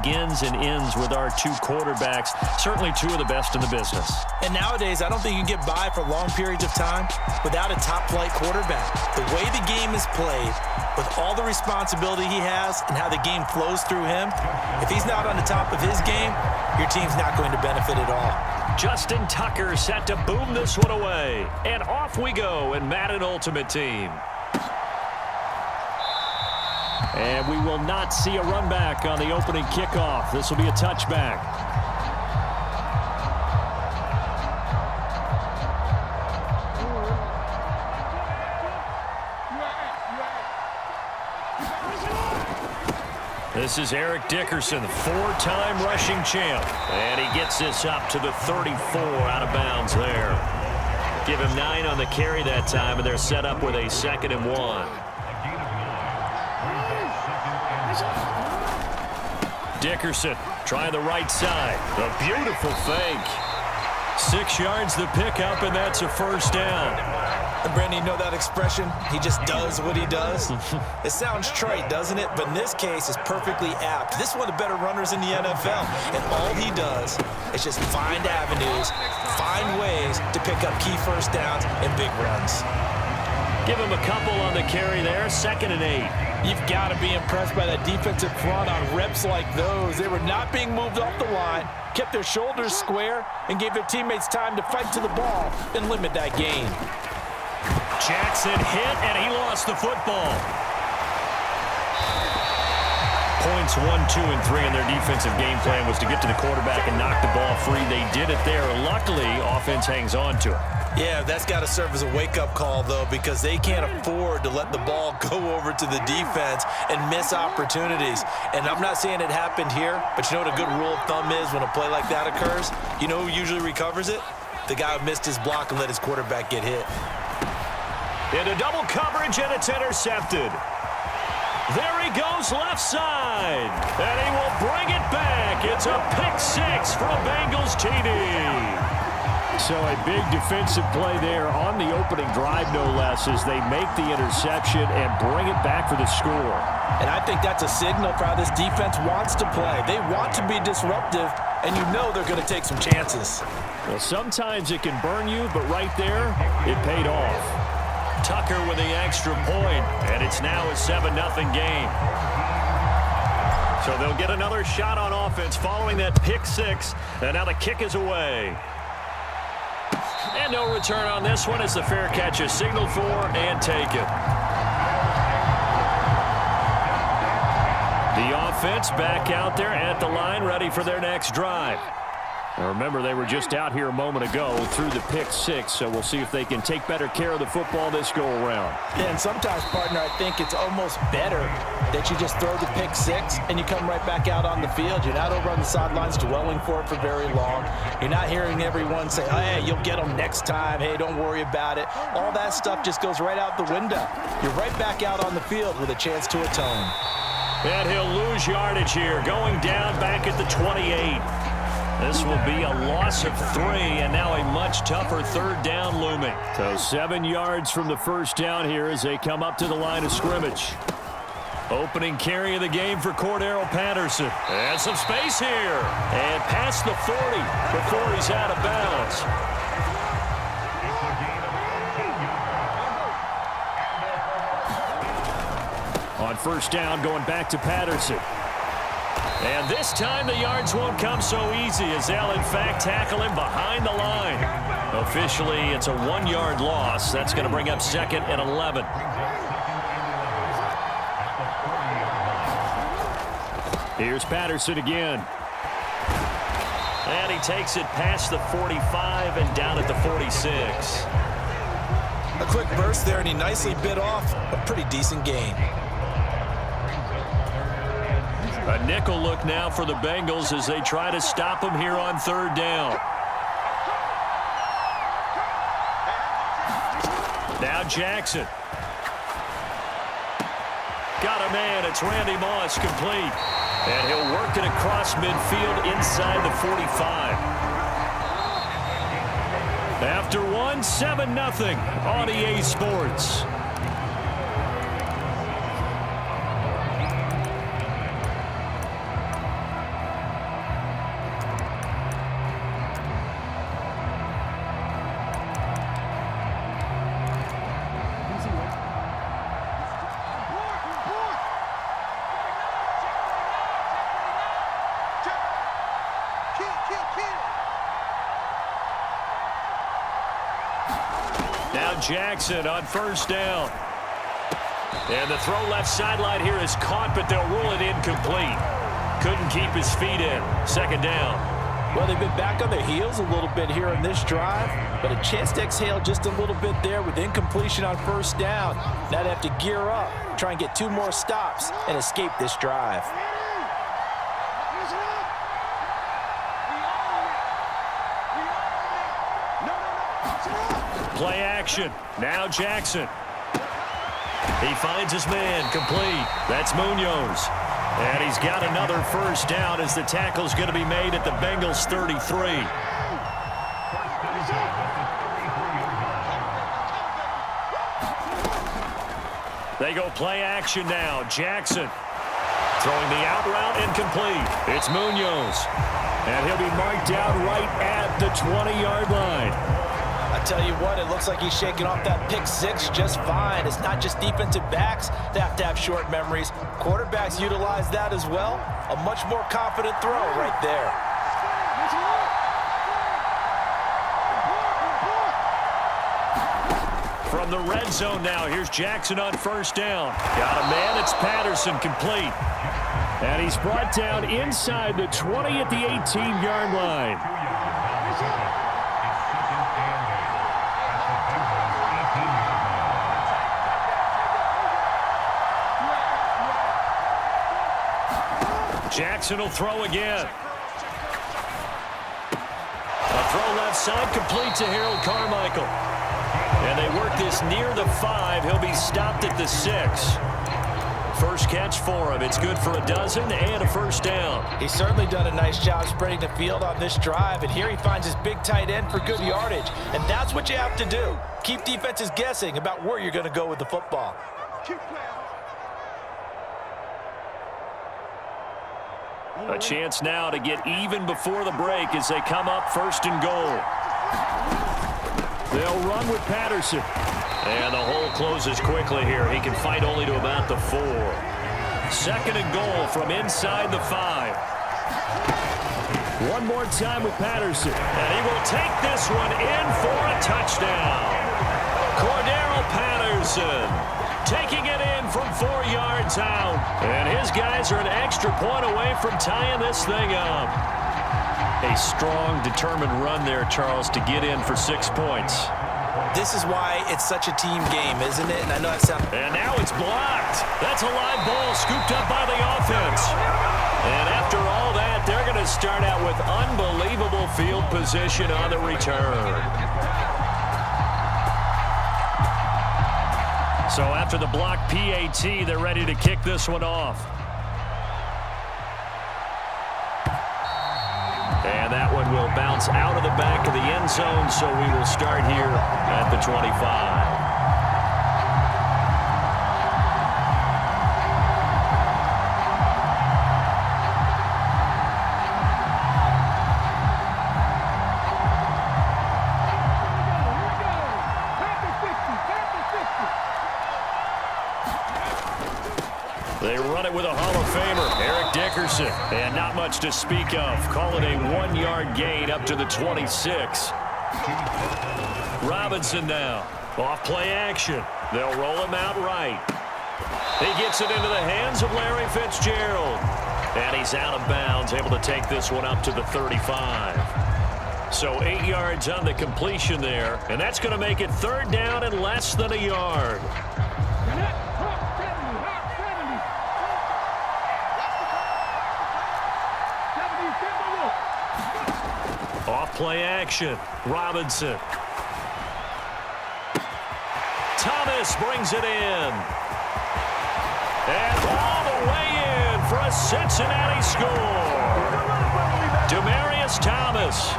begins and ends with our two quarterbacks, certainly two of the best in the business. And nowadays, I don't think you can get by for long periods of time without a top-flight quarterback. The way the game is played, with all the responsibility he has and how the game flows through him, if he's not on the top of his game, your team's not going to benefit at all. Justin Tucker set to boom this one away. And off we go in Madden Ultimate Team. And we will not see a run back on the opening kickoff. This will be a touchback. This is Eric Dickerson, four-time rushing champ. And he gets this up to the 34 out of bounds there. Give him 9 on the carry that time, and they're set up with a 2nd and 1. Dickerson trying the right side. A beautiful fake. 6 yards the pickup, and that's a first down. And Brandon, you know that expression? He just does what he does. It sounds trite, doesn't it? But in this case, it's perfectly apt. This is one of the better runners in the NFL. And all he does is just find avenues, find ways to pick up key first downs and big runs. Give him a couple on the carry there. 2nd and 8. You've got to be impressed by that defensive front on reps like those. They were not being moved off the line, kept their shoulders square, and gave their teammates time to fight to the ball and limit that gain. Jackson hit, and he lost the football. Points 1, 2, and 3 in their defensive game plan was to get to the quarterback and knock the ball free. They did it there. Luckily, offense hangs on to it. Yeah, that's got to serve as a wake-up call, though, because they can't afford to let the ball go over to the defense and miss opportunities. And I'm not saying it happened here, but you know what a good rule of thumb is when a play like that occurs? You know who usually recovers it? The guy who missed his block and let his quarterback get hit. Into double coverage, and it's intercepted. There he goes left side, and he will bring it back. It's a pick-6 for a Bengals TD. So a big defensive play there on the opening drive, no less, as they make the interception and bring it back for the score. And I think that's a signal for how this defense wants to play. They want to be disruptive, and you know they're going to take some chances. Well, sometimes it can burn you, but right there, it paid off. Tucker with the extra point, and it's now a 7-0 game. So they'll get another shot on offense following that pick-6, and now the kick is away. And no return on this one as the fair catch is signaled for and taken. The offense back out there at the line, ready for their next drive. Now remember, they were just out here a moment ago through the pick-6, so we'll see if they can take better care of the football this go-around. Yeah, and sometimes, partner, I think it's almost better that you just throw the pick-6 and you come right back out on the field. You're not over on the sidelines dwelling for it for very long. You're not hearing everyone say, oh, hey, you'll get them next time. Hey, don't worry about it. All that stuff just goes right out the window. You're right back out on the field with a chance to atone. And he'll lose yardage here, going down back at the 28. This will be a loss of 3, and now a much tougher 3rd down looming. So 7 yards from the first down here as they come up to the line of scrimmage. Opening carry of the game for Cordero Patterson. And some space here. And past the 40 before he's out of bounds. On first down, going back to Patterson. And this time the yards won't come so easy as they'll, in fact, tackle him behind the line. Officially, it's a 1-yard loss. That's going to bring up 2nd and 11. Here's Patterson again. And he takes it past the 45 and down at the 46. A quick burst there, and he nicely bit off a pretty decent gain. A nickel look now for the Bengals as they try to stop him here on 3rd down. Now Jackson. Got a man. It's Randy Moss, complete. And he'll work it across midfield inside the 45. After 1, 7-0 on EA Sports. on Jackson on first down. And the throw left sideline here is caught, but they'll rule it incomplete. Couldn't keep his feet in. Second down. Well, they've been back on their heels a little bit here in this drive, but a chance to exhale just a little bit there with incompletion on first down. Now they have to gear up, try and get 2 more stops, and escape this drive. Play action. Now Jackson. He finds his man, complete. That's Munoz. And he's got another first down as the tackle's going to be made at the Bengals 33. They go play action now. Jackson throwing the out route incomplete. It's Munoz. And he'll be marked down right at the 20-yard line. I tell you what, it looks like he's shaking off that pick 6 just fine. It's not just defensive backs that have to have short memories. Quarterbacks utilize that as well. A much more confident throw right there. From the red zone now, here's Jackson on first down. Got a man, it's Patterson, complete. And he's brought down inside the 20 at the 18-yard line. Jackson will throw again. A throw left side complete to Harold Carmichael. And they work this near the 5. He'll be stopped at the 6. First catch for him. It's good for a dozen and a first down. He's certainly done a nice job spreading the field on this drive. And here he finds his big tight end for good yardage. And that's what you have to do. Keep defenses guessing about where you're going to go with the football. A chance now to get even before the break as they come up first and goal. They'll run with Patterson. And the hole closes quickly here. He can fight only to about the 4. Second and goal from inside the 5. One more time with Patterson. And he will take this one in for a touchdown. Cordero Patterson taking it in from 4 yards out. And his guys are an extra point away from tying this thing up. A strong, determined run there, Charles, to get in for 6 points. This is why it's such a team game, isn't it? And I know that sounds... And now it's blocked. That's a live ball scooped up by the offense. And after all that, they're going to start out with unbelievable field position on the return. So after the block PAT, they're ready to kick this one off. And that one will bounce out of the back of the end zone, so we will start here at the 25. They run it with a Hall of Famer, Eric Dickerson. And not much to speak of. Call it a 1-yard gain up to the 26. Robinson now. Off play action. They'll roll him out right. He gets it into the hands of Larry Fitzgerald. And he's out of bounds, able to take this one up to the 35. So 8 yards on the completion there. And that's going to make it third down and less than a yard. Off play action. Robinson. Thomas brings it in. And all the way in for a Cincinnati score. Demaryius Thomas,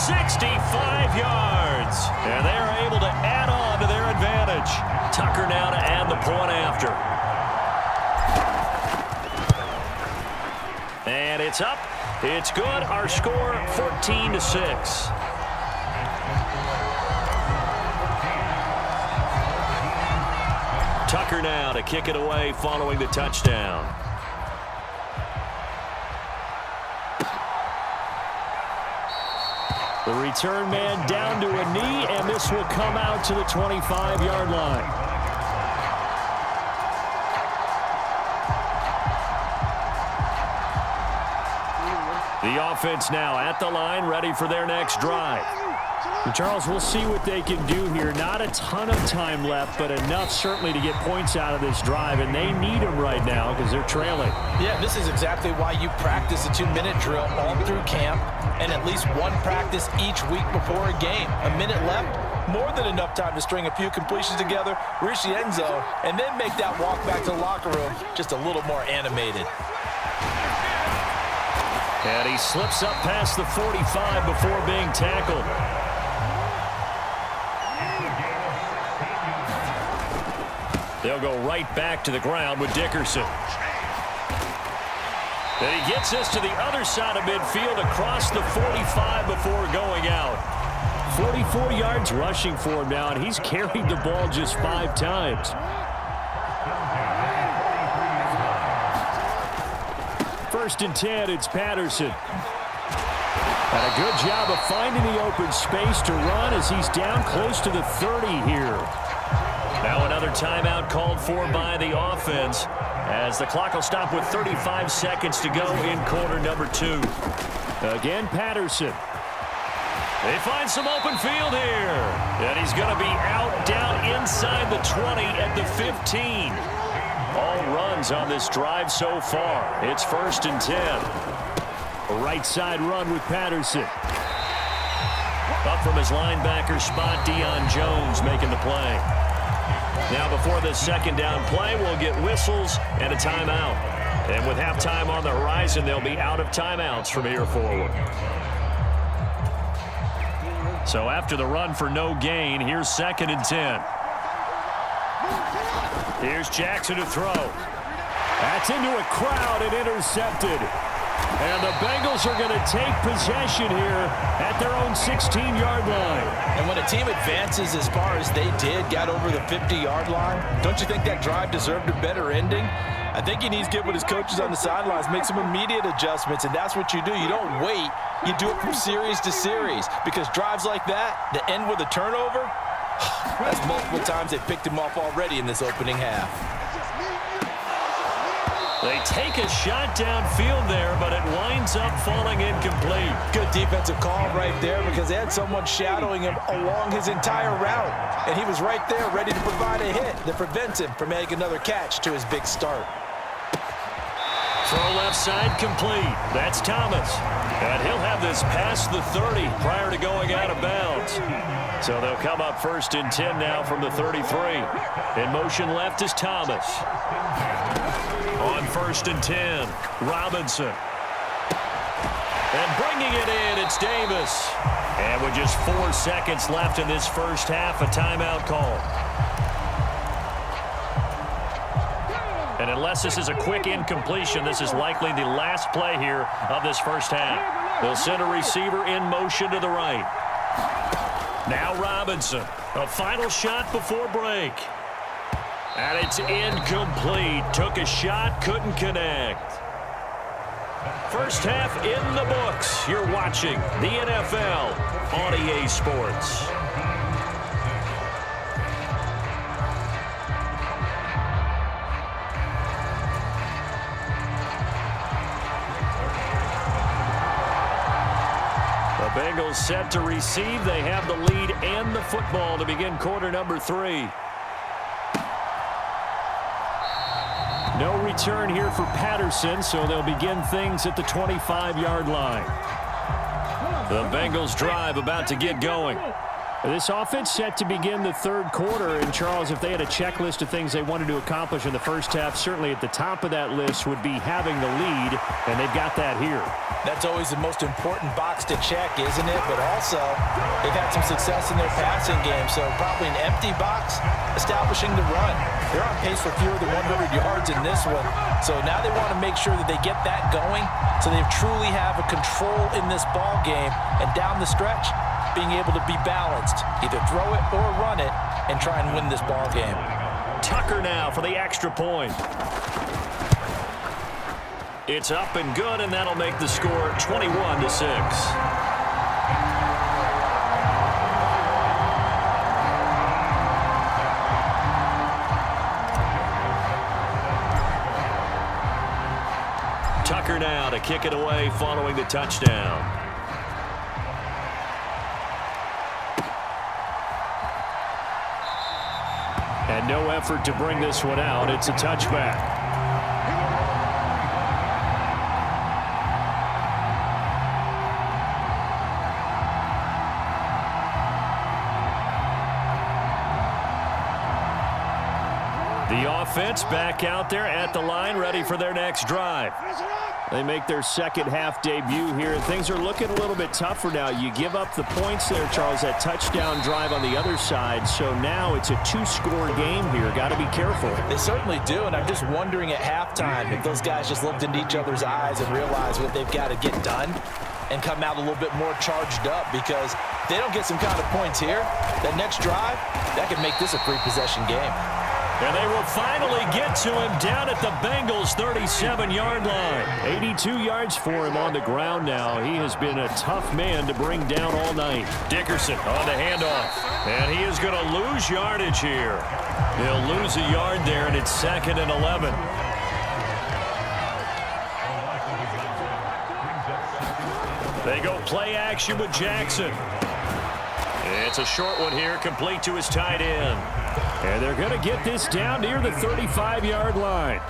65 yards. And they are able to add on to their advantage. Tucker now to add the point after. And it's up. It's good. Our score 14-6. Tucker now to kick it away following the touchdown. The The return man down to a knee, and this will come out to the 25-yard line. The offense now at the line, ready for their next drive. And Charles, we'll see what they can do here. Not a ton of time left, but enough certainly to get points out of this drive, and they need them right now because they're trailing. Yeah, this is exactly why you practice a 2-minute drill all through camp and at least one practice each week before a game. A minute left, more than enough time to string a few completions together, reach the end zone, and then make that walk back to the locker room just a little more animated. And he slips up past the 45 before being tackled. They'll go right back to the ground with Dickerson. And he gets this to the other side of midfield across the 45 before going out. 44 yards rushing for him now, and he's carried the ball just 5 times. First and 10, it's Patterson. And a good job of finding the open space to run as he's down close to the 30 here. Now another timeout called for by the offense as the clock will stop with 35 seconds to go in quarter number 2. Again, Patterson. They find some open field here. And he's going to be out down inside the 20 at the 15. All runs on this drive so far. It's first and 10. A right side run with Patterson. Up from his linebacker spot, Deion Jones making the play. Now before this second down play, we'll get whistles and a timeout. And with halftime on the horizon, they'll be out of timeouts from here forward. So after the run for no gain, here's second and 10. Here's Jackson to throw. That's into a crowd and intercepted. And the Bengals are going to take possession here at their own 16-yard line. And when a team advances as far as they did, got over the 50-yard line, don't you think that drive deserved a better ending? I think he needs to get with his coaches on the sidelines, make some immediate adjustments, and that's what you do. You don't wait. You do it from series to series because drives like that end with a turnover, that's multiple times they picked him off already in this opening half. They take a shot downfield there, but it winds up falling incomplete. Good defensive call right there because they had someone shadowing him along his entire route. And he was right there ready to provide a hit that prevents him from making another catch to his big start. Throw left side complete. That's Thomas. And he'll have this past the 30 prior to going out of bounds. So they'll come up first and 10 now from the 33. In motion left is Thomas. On first and 10, Robinson. And bringing it in, it's Davis. And with just 4 seconds left in this first half, a timeout call. And unless this is a quick incompletion, this is likely the last play here of this first half. They'll send a receiver in motion to the right. Now Robinson, a final shot before break. And it's incomplete. Took a shot, couldn't connect. First half in the books. You're watching the NFL on EA Sports. The Bengals set to receive. They have the lead and the football to begin quarter number 3. No return here for Patterson, so they'll begin things at the 25-yard line. The Bengals drive about to get going. This offense set to begin the third quarter, and Charles, if they had a checklist of things they wanted to accomplish in the first half, certainly at the top of that list would be having the lead, and they've got that here. That's always the most important box to check, isn't it? But also, they've had some success in their passing game, so probably an empty box, establishing the run. They're on pace for fewer than 100 yards in this one, so now they want to make sure that they get that going so they truly have a control in this ball game, and down the stretch, being able to be balanced, either throw it or run it, and try and win this ball game. Tucker now for the extra point. It's up and good, and that'll make the score 21-6. Tucker now to kick it away following the touchdown. And no effort to bring this one out. It's a touchback. The offense back out there at the line, ready for their next drive. They make their second half debut here, and things are looking a little bit tougher now. You give up the points there, Charles, that touchdown drive on the other side, so now it's a two-score game here. Got to be careful. They certainly do, and I'm just wondering at halftime if those guys just looked into each other's eyes and realized what they've got to get done and come out a little bit more charged up, because if they don't get some kind of points here, that next drive, that could make this a three-possession game. And they will finally get to him down at the Bengals' 37-yard line. 82 yards for him on the ground now. He has been a tough man to bring down all night. Dickerson on the handoff. And he is going to lose yardage here. He'll lose a yard there, and it's 2nd and 11. They go play action with Jackson. It's a short one here, complete to his tight end. And they're going to get this down near the 35-yard line.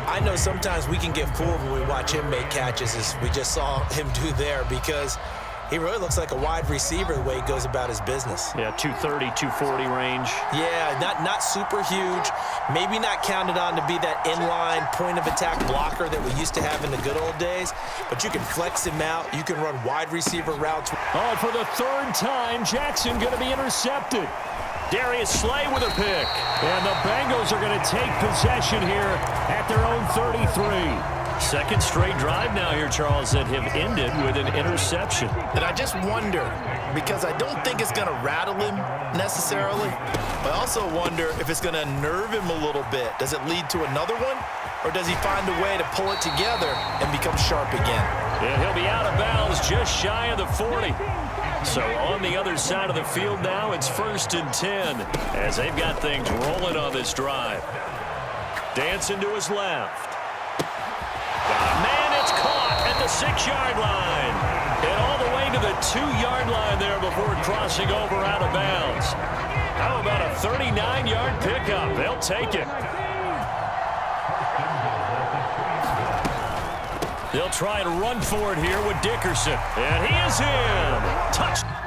I know sometimes we can get fooled when we watch him make catches, as we just saw him do there, because he really looks like a wide receiver the way he goes about his business. Yeah, 230, 240 range. Yeah, not super huge. Maybe not counted on to be that inline point-of-attack blocker that we used to have in the good old days, but you can flex him out. You can run wide receiver routes. Oh, for the third time, Jackson going to be intercepted. Darius Slay with a pick. And the Bengals are going to take possession here at their own 33. Second straight drive now here, Charles, that have ended with an interception. And I just wonder, because I don't think it's going to rattle him necessarily, but I also wonder if it's going to nerve him a little bit. Does it lead to another one? Or does he find a way to pull it together and become sharp again? And he'll be out of bounds just shy of the 40. So on the other side of the field now, it's 1st and 10 as they've got things rolling on this drive. Dancing to his left. Man, it's caught at the 6-yard line. And all the way to the 2-yard line there before crossing over out of bounds. How about a 39-yard pickup? They'll take it. They'll try and run for it here with Dickerson. And he is in. Touchdown.